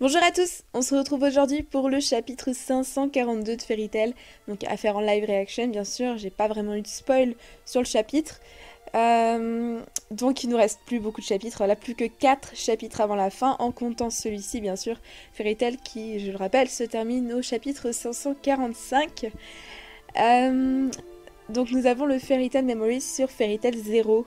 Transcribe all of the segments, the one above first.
Bonjour à tous, on se retrouve aujourd'hui pour le chapitre 542 de Fairy Tail, donc à faire en live reaction bien sûr, j'ai pas vraiment eu de spoil sur le chapitre, donc il nous reste plus beaucoup de chapitres, là plus que 4 chapitres avant la fin, en comptant celui-ci bien sûr, Fairy Tail qui, je le rappelle, se termine au chapitre 545. Donc nous avons le Fairy Tail Memories sur Fairy Tail 0,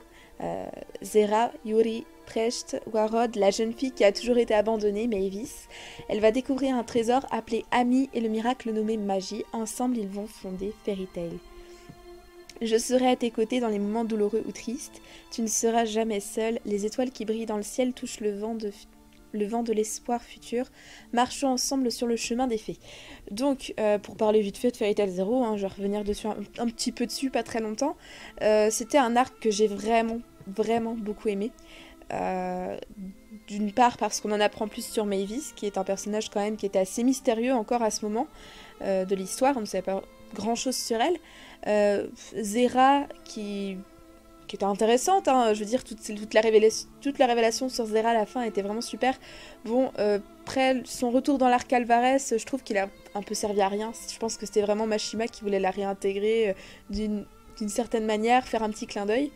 Zera, Yuri, Precht, Warrod, la jeune fille qui a toujours été abandonnée, Mavis. Elle va découvrir un trésor appelé Ami et le miracle nommé Magie. Ensemble, ils vont fonder Fairy Tail. Je serai à tes côtés dans les moments douloureux ou tristes. Tu ne seras jamais seule. Les étoiles qui brillent dans le ciel touchent le vent de l'espoir futur. Marchons ensemble sur le chemin des fées. Donc, pour parler vite fait de Fairy Tail 0, je vais revenir dessus un petit peu dessus, pas très longtemps. C'était un arc que j'ai vraiment beaucoup aimé. D'une part parce qu'on en apprend plus sur Mavis, qui est un personnage quand même qui était assez mystérieux encore à ce moment de l'histoire, on ne savait pas grand chose sur elle. Zera qui était intéressante, hein. Je veux dire toute la révélation sur Zera à la fin était vraiment super. Bon, après son retour dans l'arc Alvarez, je trouve qu'il a un peu servi à rien. Je pense que c'était vraiment Mashima qui voulait la réintégrer d'une certaine manière, faire un petit clin d'œil.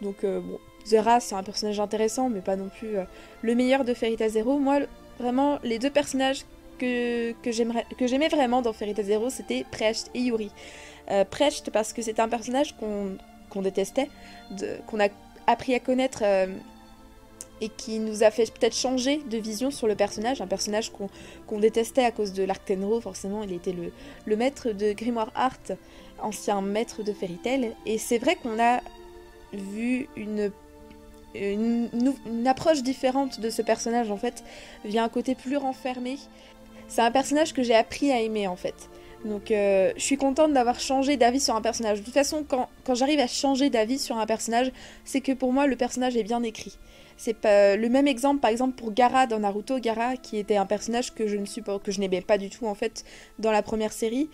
Donc bon, Zera c'est un personnage intéressant mais pas non plus le meilleur de Fairy Tail 0. Moi vraiment les deux personnages que j'aimais vraiment dans Fairy Tail 0 c'était Precht et Yuri. Precht parce que c'était un personnage qu'on détestait, qu'on a appris à connaître et qui nous a fait peut-être changer de vision sur le personnage, un personnage qu'on détestait à cause de l'arc Tenro, forcément il était le maître de Grimoire Art, ancien maître de Fairy Tail, et c'est vrai qu'on a vu une approche différente de ce personnage en fait, via un côté plus renfermé. C'est un personnage que j'ai appris à aimer en fait. Donc je suis contente d'avoir changé d'avis sur un personnage. De toute façon, quand j'arrive à changer d'avis sur un personnage, c'est que pour moi le personnage est bien écrit. C'est pas le même exemple par exemple pour Gaara dans Naruto, Gaara qui était un personnage que je n'aimais pas du tout en fait dans la première série.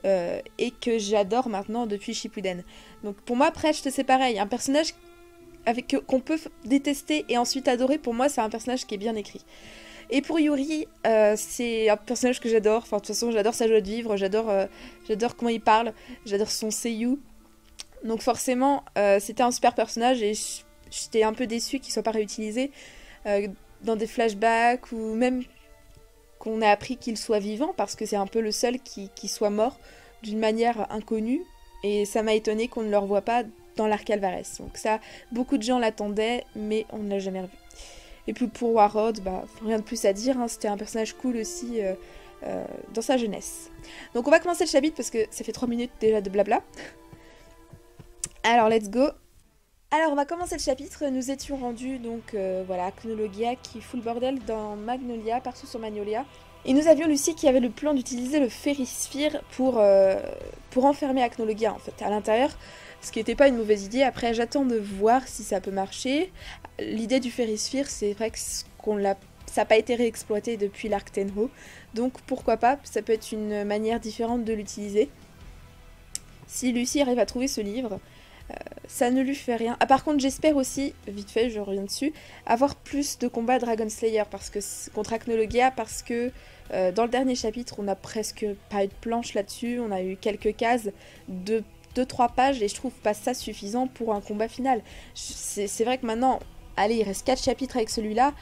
Et que j'adore maintenant depuis Shippuden. Donc pour moi Precht c'est pareil, un personnage qu'on peut détester et ensuite adorer, pour moi c'est un personnage qui est bien écrit. Et pour Yuri, c'est un personnage que j'adore, enfin de toute façon j'adore sa joie de vivre, j'adore comment il parle, j'adore son seiyuu. Donc forcément c'était un super personnage et j'étais un peu déçue qu'il soit pas réutilisé dans des flashbacks ou même qu'on a appris qu'il soit vivant parce que c'est un peu le seul qui soit mort d'une manière inconnue et ça m'a étonné qu'on ne le revoie pas dans l'arc Alvarez. Donc ça, beaucoup de gens l'attendaient mais on ne l'a jamais revu. Et puis pour Warrod, bah, rien de plus à dire, hein, c'était un personnage cool aussi dans sa jeunesse. Donc on va commencer le chapitre parce que ça fait 3 minutes déjà de blabla. Alors let's go. Alors on va commencer le chapitre, nous étions rendus donc voilà, Chronologia qui fout le bordel dans Magnolia, partout sur Magnolia. Et nous avions Lucie qui avait le plan d'utiliser le Fairysphere pour enfermer Acnologia en fait à l'intérieur, ce qui n'était pas une mauvaise idée. Après j'attends de voir si ça peut marcher. L'idée du Fairysphere c'est vrai que ça n'a pas été réexploité depuis l'arc Tenho, donc pourquoi pas, ça peut être une manière différente de l'utiliser. Si Lucie arrive à trouver ce livre, ça ne lui fait rien. Ah, par contre, j'espère aussi, vite fait, je reviens dessus, avoir plus de combats Dragon Slayer contre Acnologia parce que dans le dernier chapitre, on a presque pas eu de planche là-dessus. On a eu quelques cases de 2-3 pages et je trouve pas ça suffisant pour un combat final. C'est vrai que maintenant, allez, il reste 4 chapitres avec celui-là.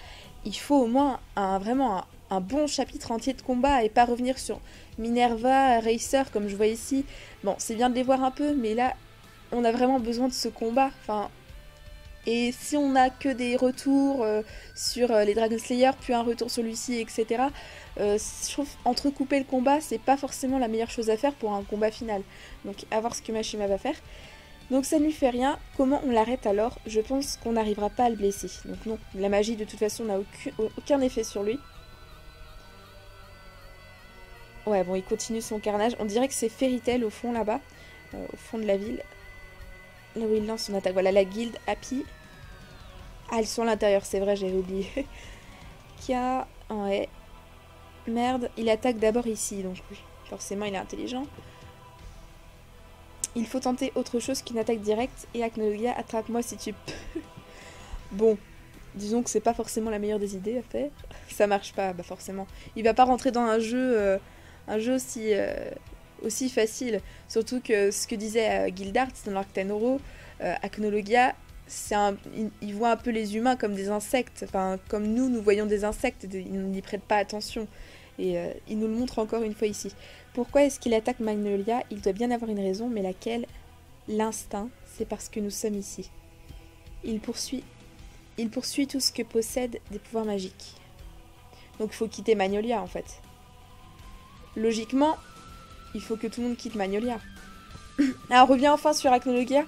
Il faut au moins vraiment un bon chapitre entier de combat et pas revenir sur Minerva, Racer comme je vois ici. Bon, c'est bien de les voir un peu, mais là, on a vraiment besoin de ce combat. Enfin, et si on n'a que des retours sur les Dragon Slayer, puis un retour sur Lucie, etc., je trouve entrecouper le combat, c'est pas forcément la meilleure chose à faire pour un combat final. Donc, à voir ce que Mashima va faire. Donc, ça ne lui fait rien. Comment on l'arrête alors? Je pense qu'on n'arrivera pas à le blesser. Donc, non, la magie de toute façon n'a aucun effet sur lui. Ouais, bon, il continue son carnage. On dirait que c'est Fairy Tail au fond là-bas, au fond de la ville. Là où il lance son attaque. Voilà, la guilde Happy. Ah, elles sont à l'intérieur, c'est vrai, j'avais oublié. Kia, ouais. Merde, il attaque d'abord ici, donc oui. Forcément, il est intelligent. Il faut tenter autre chose qu'une attaque directe. Et Acnologia, attrape-moi si tu peux. Bon, disons que c'est pas forcément la meilleure des idées à faire. Ça marche pas, bah forcément. Il va pas rentrer dans un jeu aussi facile. Surtout que ce que disait Gildart dans l'Arctanoro, Acnologia, il voit un peu les humains comme des insectes. Enfin, comme nous voyons des insectes, il n'y prête pas attention. Et il nous le montre encore une fois ici. Pourquoi est-ce qu'il attaque Magnolia? Il doit bien avoir une raison, mais laquelle? L'instinct, c'est parce que nous sommes ici. Il poursuit tout ce que possède des pouvoirs magiques. Donc il faut quitter Magnolia en fait. Logiquement, il faut que tout le monde quitte Magnolia. Alors on revient enfin sur Acnologia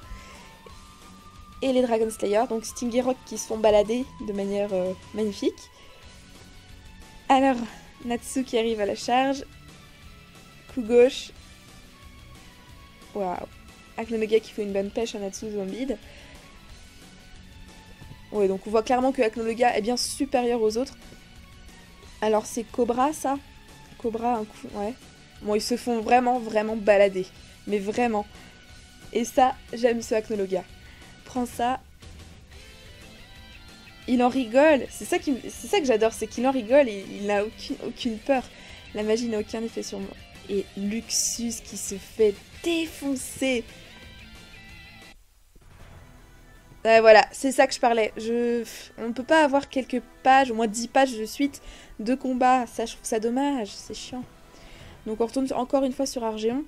et les Dragon Slayer, donc Sting et Rock qui se font balader de manière magnifique. Alors, Natsu qui arrive à la charge. Coup gauche. Waouh. Acnologia qui fait une bonne pêche à Natsu Zombide. Ouais, donc on voit clairement que Acnologia est bien supérieur aux autres. Alors c'est Cobra ça? Cobra, un coup, ouais. Bon, ils se font vraiment balader. Mais vraiment. Et ça, j'aime ce Acnologia. Prends ça. Il en rigole. C'est ça que j'adore, c'est qu'il en rigole et il n'a aucune peur. La magie n'a aucun effet sur moi. Et Luxus qui se fait défoncer. Voilà, c'est ça que je parlais. On ne peut pas avoir quelques pages, au moins 10 pages de suite de combat. Ça, je trouve ça dommage, c'est chiant. Donc on retourne encore une fois sur Argéon.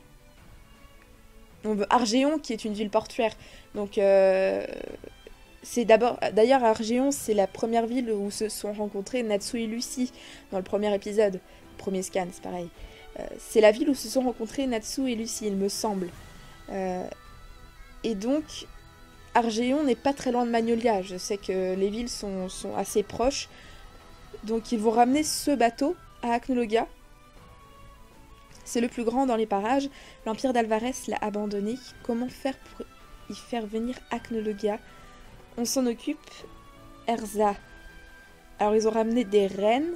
Argéon qui est une ville portuaire. Donc c'est d'ailleurs Argéon, c'est la première ville où se sont rencontrés Natsu et Lucie dans le premier épisode. Le premier scan, c'est pareil. C'est la ville où se sont rencontrés Natsu et Lucie, il me semble. Et donc Argéon n'est pas très loin de Magnolia. Je sais que les villes sont assez proches. Donc ils vont ramener ce bateau à Acnologia. C'est le plus grand dans les parages. L'Empire d'Alvarez l'a abandonné. Comment faire pour y faire venir Acnologia? On s'en occupe. Erza. Alors ils ont ramené des rennes.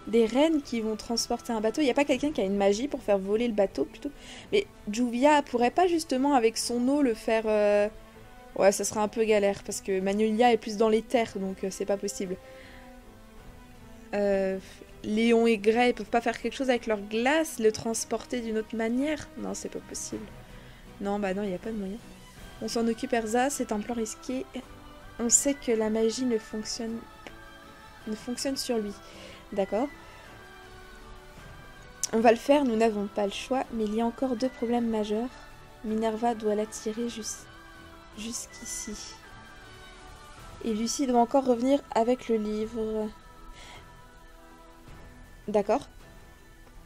Des rennes qui vont transporter un bateau. Il n'y a pas quelqu'un qui a une magie pour faire voler le bateau plutôt? Mais Juvia pourrait pas justement avec son eau le faire... Ouais, ça sera un peu galère parce que Magnolia est plus dans les terres, donc c'est pas possible. Léon et Grey peuvent pas faire quelque chose avec leur glace, le transporter d'une autre manière? Non, c'est pas possible. Non, bah non, il n'y a pas de moyen. On s'en occupe, Erza, c'est un plan risqué. On sait que la magie ne fonctionne sur lui. D'accord. On va le faire, nous n'avons pas le choix, mais il y a encore 2 problèmes majeurs. Minerva doit l'attirer jusqu'ici. Et Lucie doit encore revenir avec le livre. D'accord.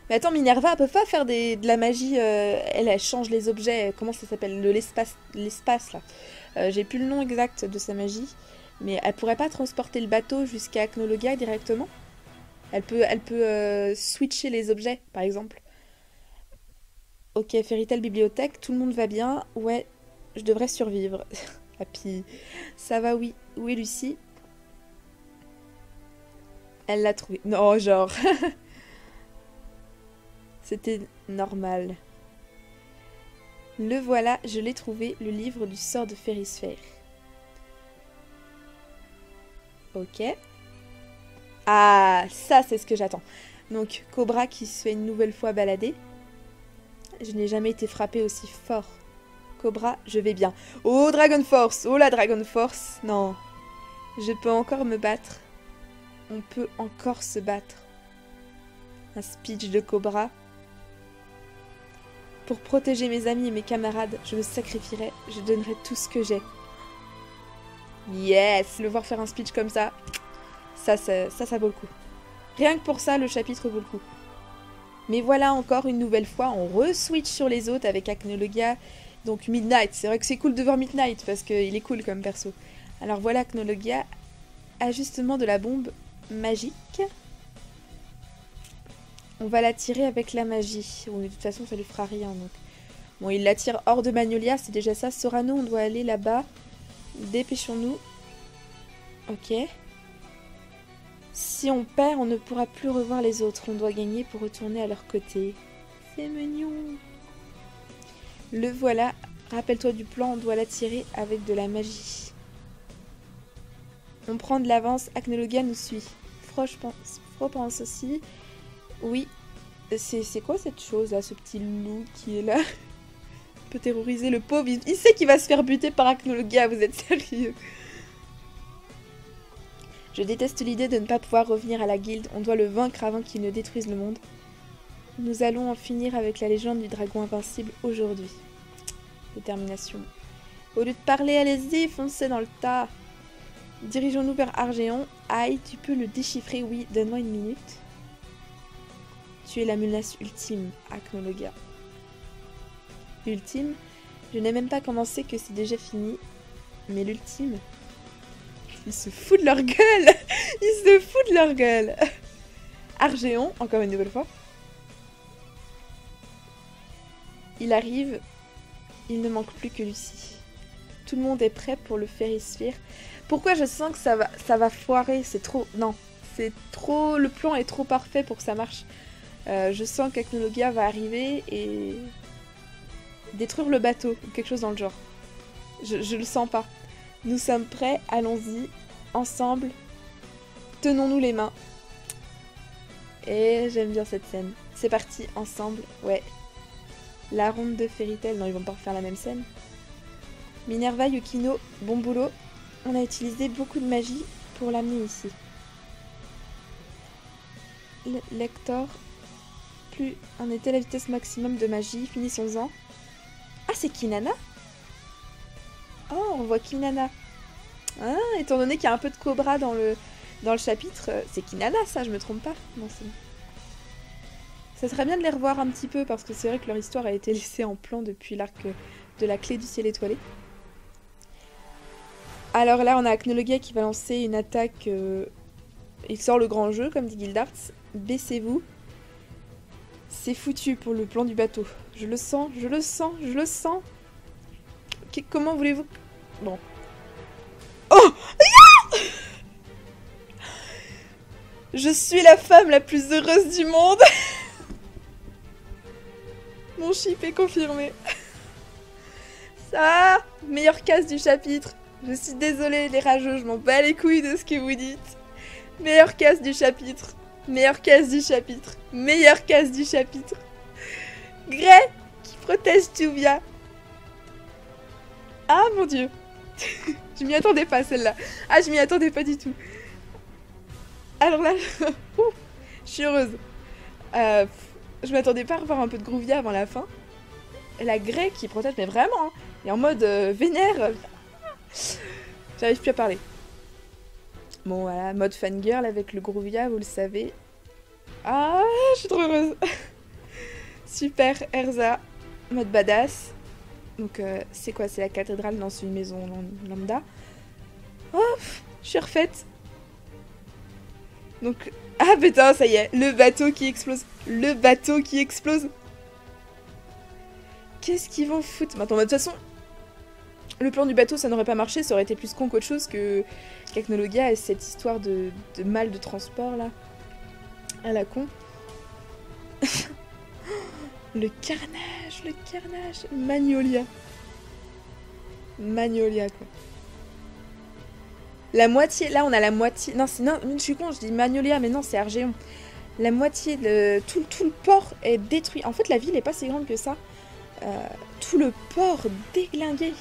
Mais attends, Minerva, elle peut pas faire de la magie. Elle change les objets. Comment ça s'appelle? L'espace, là. J'ai plus le nom exact de sa magie. Mais elle pourrait pas transporter le bateau jusqu'à Acnologia directement? Elle peut switcher les objets, par exemple. Ok, Fairy Tail Bibliothèque, tout le monde va bien. Ouais, je devrais survivre. Happy. Ça va, oui. Où est Lucie? Elle l'a trouvé. Non, genre. C'était normal. Le voilà, je l'ai trouvé, le livre du sort de Férisphère. Ok. Ah, ça c'est ce que j'attends. Donc, Cobra qui se fait une nouvelle fois balader. Je n'ai jamais été frappée aussi fort. Cobra, je vais bien. Oh, Dragon Force! Oh, la Dragon Force! Non. Je peux encore me battre. On peut encore se battre. Un speech de Cobra. Pour protéger mes amis et mes camarades, je me sacrifierai. Je donnerai tout ce que j'ai. Yes! Le voir faire un speech comme ça, ça vaut le coup. Rien que pour ça, le chapitre vaut le coup. Mais voilà, encore une nouvelle fois, on re-switch sur les autres avec Acnologia. Donc Midnight, c'est vrai que c'est cool de voir Midnight parce qu'il est cool comme perso. Alors voilà, Acnologia, ajustement de la bombe magique. On va l'attirer avec la magie. Bon, de toute façon, ça lui fera rien. Donc. Bon, il l'attire hors de Magnolia, c'est déjà ça. Sorano, on doit aller là-bas. Dépêchons-nous. Ok. Si on perd, on ne pourra plus revoir les autres. On doit gagner pour retourner à leur côté. C'est mignon. Le voilà. Rappelle-toi du plan, on doit l'attirer avec de la magie. On prend de l'avance, Acnologia nous suit. Fro pense aussi. Oui. C'est quoi cette chose là, ce petit loup qui est là? Il peut terroriser le pauvre. Il sait qu'il va se faire buter par Acnologia, vous êtes sérieux? Je déteste l'idée de ne pas pouvoir revenir à la guilde. On doit le vaincre avant qu'il ne détruise le monde. Nous allons en finir avec la légende du dragon invincible aujourd'hui. Détermination. Au lieu de parler, allez-y, foncez dans le tas. Dirigeons-nous vers Argéon. Aïe, tu peux le déchiffrer, oui, donne-moi une minute. Tu es la menace ultime, Acnologia. Ultime? Je n'ai même pas commencé que c'est déjà fini. Mais l'ultime? Ils se foutent de leur gueule. Ils se foutent de leur gueule. Argéon, encore une nouvelle fois. Il arrive. Il ne manque plus que Lucie. Tout le monde est prêt pour le Férisphère. Pourquoi je sens que ça va foirer? C'est trop... Non, c'est trop... Le plan est trop parfait pour que ça marche. Je sens qu'Acnologia va arriver et... détruire le bateau, ou quelque chose dans le genre. Je le sens pas. Nous sommes prêts, allons-y, ensemble. Tenons-nous les mains. Et j'aime bien cette scène. C'est parti, ensemble, ouais. La ronde de Fairy Tail, non, ils vont pas refaire la même scène. Minerva, Yukino, bon boulot. On a utilisé beaucoup de magie pour l'amener ici. Lector, plus on était à la vitesse maximum de magie, finissons-en. Ah, c'est Kinana? Oh, on voit Kinana. Ah, étant donné qu'il y a un peu de Cobra dans le chapitre, c'est Kinana, ça, je me trompe pas. Non, c'est... Ça serait bien de les revoir un petit peu, parce que c'est vrai que leur histoire a été laissée en plan depuis l'arc de la clé du ciel étoilé. Alors là, on a Acnologia qui va lancer une attaque. Il sort le grand jeu, comme dit Gildarts. Baissez-vous. C'est foutu pour le plan du bateau. Je le sens, je le sens, je le sens. Comment voulez-vous... Bon. Oh! Je suis la femme la plus heureuse du monde. Mon chip est confirmé. Ça, meilleure case du chapitre. Je suis désolée les rageux, je m'en bats les couilles de ce que vous dites. Meilleure case du chapitre. Meilleure case du chapitre. Meilleure case du chapitre. Grey qui protège Juvia. Ah mon dieu. Je m'y attendais pas celle-là. Ah, je m'y attendais pas du tout. Alors là, je suis heureuse. Je m'attendais pas à revoir un peu de Groovia avant la fin. La Grey qui protège, mais vraiment, hein, et en mode vénère. J'arrive plus à parler. Bon voilà, mode fangirl avec le Groovia, vous le savez. Ah, je suis trop heureuse. Super, Erza, mode badass. Donc c'est quoi? C'est la cathédrale dans une maison lambda. Oh, je suis refaite. Donc, ah putain, ça y est, le bateau qui explose. Le bateau qui explose. Qu'est-ce qu'ils vont foutre maintenant? De toute façon, le plan du bateau, ça n'aurait pas marché. Ça aurait été plus con qu'autre chose qu'Acnologia et cette histoire de mal de transport, là. À la con. Le carnage, le carnage. Magnolia. Magnolia, quoi. La moitié, là on a la moitié, non, je suis con, je dis Magnolia, mais non, c'est Argéon. La moitié, tout le port est détruit. En fait, la ville est pas si grande que ça. Tout le port déglingué.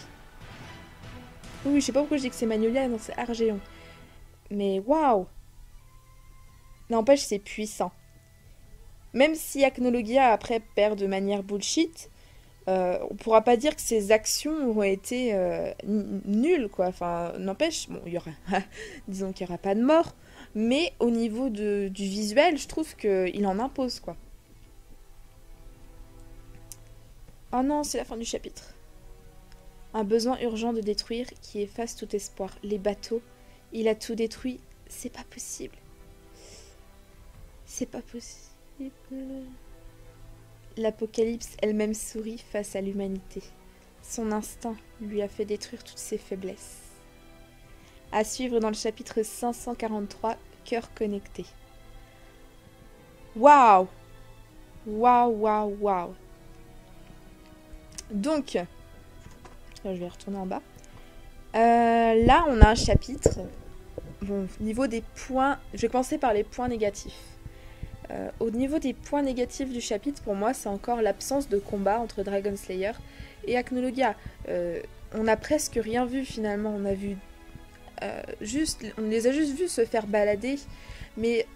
Oui, je sais pas pourquoi je dis que c'est Magnolia, non, c'est Argéon. Mais waouh! N'empêche, c'est puissant. Même si Acnologia après perd de manière bullshit, on pourra pas dire que ses actions ont été nulles, quoi. Enfin, n'empêche, bon, il y aura, disons qu'il y aura pas de mort, mais au niveau du visuel, je trouve qu'il en impose, quoi. Oh non, c'est la fin du chapitre. Un besoin urgent de détruire qui efface tout espoir. Les bateaux, il a tout détruit. C'est pas possible. C'est pas possible. L'Apocalypse elle-même sourit face à l'humanité. Son instinct lui a fait détruire toutes ses faiblesses. À suivre dans le chapitre 543, Cœur connecté. Waouh! Waouh, waouh, waouh! Donc, je vais retourner en bas. Là, on a un chapitre. bon, niveau des points, je vais commencer par les points négatifs. Au niveau des points négatifs du chapitre, pour moi, c'est encore l'absence de combat entre Dragon Slayer et Acnologia. On a presque rien vu finalement, on a vu on les a juste vus se faire balader, mais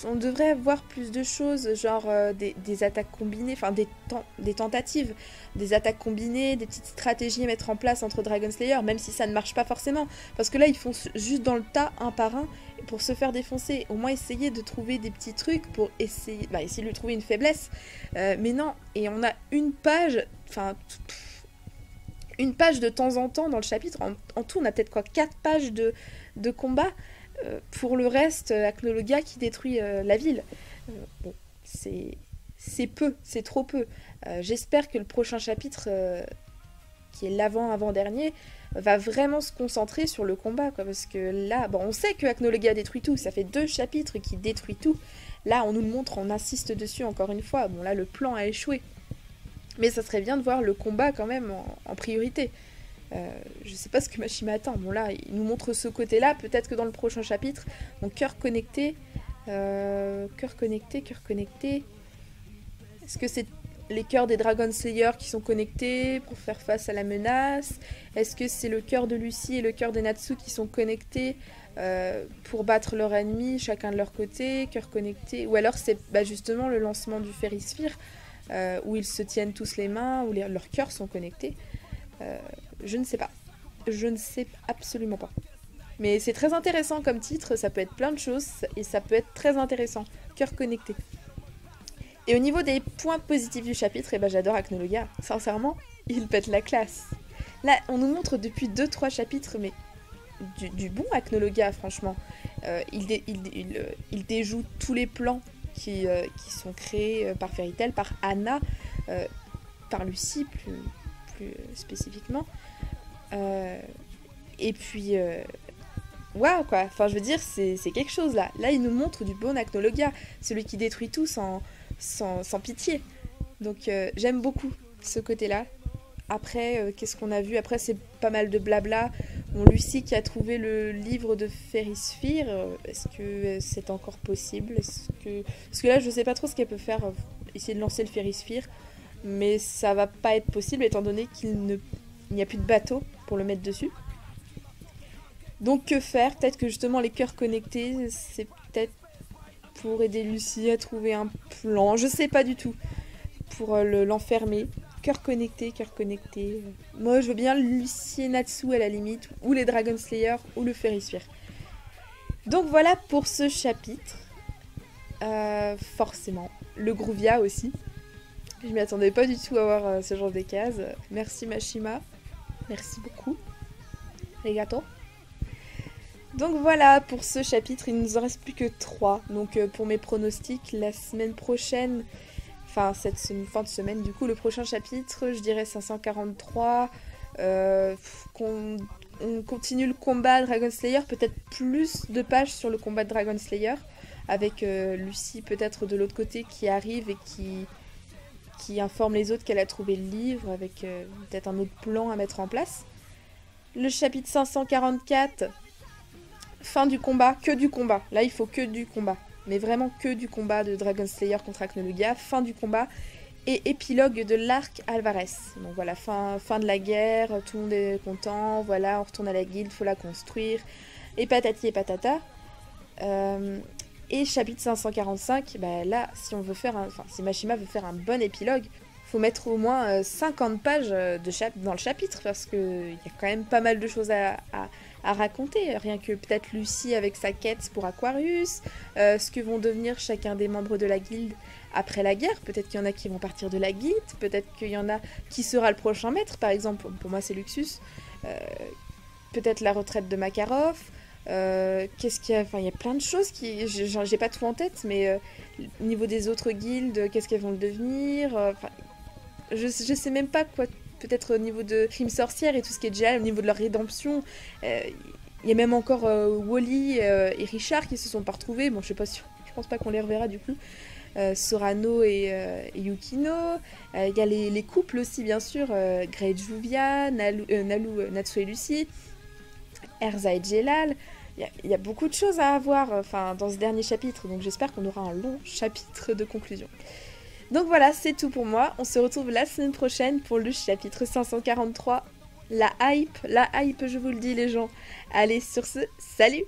on devrait voir plus de choses, genre des attaques combinées, enfin des tentatives, des attaques combinées, des petites stratégies à mettre en place entre Dragon Slayer, même si ça ne marche pas forcément, parce que là ils font juste dans le tas, un par un, pour se faire défoncer. Au moins essayer de trouver des petits trucs pour essayer de lui trouver une faiblesse, mais non, et on a une page, enfin une page de temps en temps dans le chapitre, en tout on a peut-être 4 pages de combat. Pour le reste, Acnologia qui détruit la ville. Bon, c'est peu, c'est trop peu. J'espère que le prochain chapitre, qui est l'avant-avant-dernier, va vraiment se concentrer sur le combat, quoi, parce que là, bon, on sait que Acnologia détruit tout, ça fait 2 chapitres qui détruit tout. Là, on nous le montre, on insiste dessus encore une fois. Bon, là, le plan a échoué. Mais ça serait bien de voir le combat quand même en priorité. Je sais pas ce que Mashima attend. Bon là, il nous montre ce côté-là. Peut-être que dans le prochain chapitre, mon cœur connecté. Cœur connecté. Est-ce que c'est les cœurs des Dragon Slayer qui sont connectés pour faire face à la menace? Est-ce que c'est le cœur de Lucy et le cœur de Natsu qui sont connectés pour battre leur ennemi, chacun de leur côté, cœur connecté? Ou alors c'est justement le lancement du Férisphere, où ils se tiennent tous les mains, où leurs cœurs sont connectés. Je ne sais pas. Je ne sais absolument pas. Mais c'est très intéressant comme titre, ça peut être plein de choses, et ça peut être très intéressant. Cœur connecté. Et au niveau des points positifs du chapitre, j'adore Acnologia. Sincèrement, il pète la classe. Là, on nous montre depuis 2-3 chapitres, mais du bon Acnologia, franchement. Il déjoue tous les plans qui sont créés par Fairy Tail, par Anna, par Lucy plus spécifiquement. Et puis waouh quoi, enfin je veux dire c'est quelque chose là. Là il nous montre du bon Acnologia, celui qui détruit tout sans pitié. Donc j'aime beaucoup ce côté-là. Après qu'est-ce qu'on a vu? Après c'est pas mal de blabla. Bon, Lucy qui a trouvé le livre de Férisphere, est-ce que c'est encore possible? Parce que là je sais pas trop ce qu'elle peut faire, essayer de lancer le Férisphere, mais ça va pas être possible étant donné qu'il n'y a plus de bateau pour le mettre dessus. Donc que faire? Peut-être que justement les cœurs connectés, c'est peut-être pour aider Lucy à trouver un plan, je sais pas du tout, pour l'enfermer. Cœur connecté. Moi je veux bien Lucy et Natsu à la limite, ou les Dragon Slayer, ou le Férisphere. Donc voilà pour ce chapitre. Forcément. Le Groovia aussi. Je m'y attendais pas du tout à avoir ce genre de cases. Merci Mashima. Merci beaucoup. Arigato. Donc voilà pour ce chapitre, il ne nous en reste plus que 3. Donc pour mes pronostics, la semaine prochaine, enfin cette fin de semaine du coup, le prochain chapitre, je dirais 543. On continue le combat Dragon Slayer, peut-être plus de pages sur le combat de Dragon Slayer, avec Lucy peut-être de l'autre côté qui arrive et qui informe les autres qu'elle a trouvé le livre, avec peut-être un autre plan à mettre en place. Le chapitre 544, fin du combat, que du combat. Là, il faut que du combat. Mais vraiment que du combat de Dragon Slayer contre Acnologia, fin du combat. Et épilogue de l'arc Alvarez. Donc voilà, fin de la guerre, tout le monde est content, voilà, on retourne à la guilde, faut la construire. Et patati et patata. Et chapitre 545, là, si Mashima veut faire un bon épilogue, faut mettre au moins 50 pages dans le chapitre, parce qu'il y a quand même pas mal de choses à raconter. Rien que peut-être Lucy avec sa quête pour Aquarius, ce que vont devenir chacun des membres de la guilde après la guerre. Peut-être qu'il y en a qui vont partir de la guilde, peut-être qu'il y en a qui sera le prochain maître, par exemple, pour moi c'est Luxus. Peut-être la retraite de Makarov. Qu'est-ce qu'il y a? Enfin, il y a plein de choses j'ai pas tout en tête, mais au niveau des autres guildes, qu'est-ce qu'elles vont le devenir? Je sais même pas quoi. Peut-être au niveau de Crime Sorcière et tout ce qui est déjà au niveau de leur rédemption. Il y a même encore Wally et Richard qui se sont pas retrouvés. Bon, je pense pas qu'on les reverra du coup. Sorano et Yukino. Il y a les couples aussi, bien sûr. Grey et Juvia, Natsu et Lucy. Erza et Jelal. il y a beaucoup de choses à avoir enfin, dans ce dernier chapitre, donc j'espère qu'on aura un long chapitre de conclusion. Donc voilà, c'est tout pour moi. On se retrouve la semaine prochaine pour le chapitre 543. La hype, je vous le dis les gens. Allez, sur ce, salut!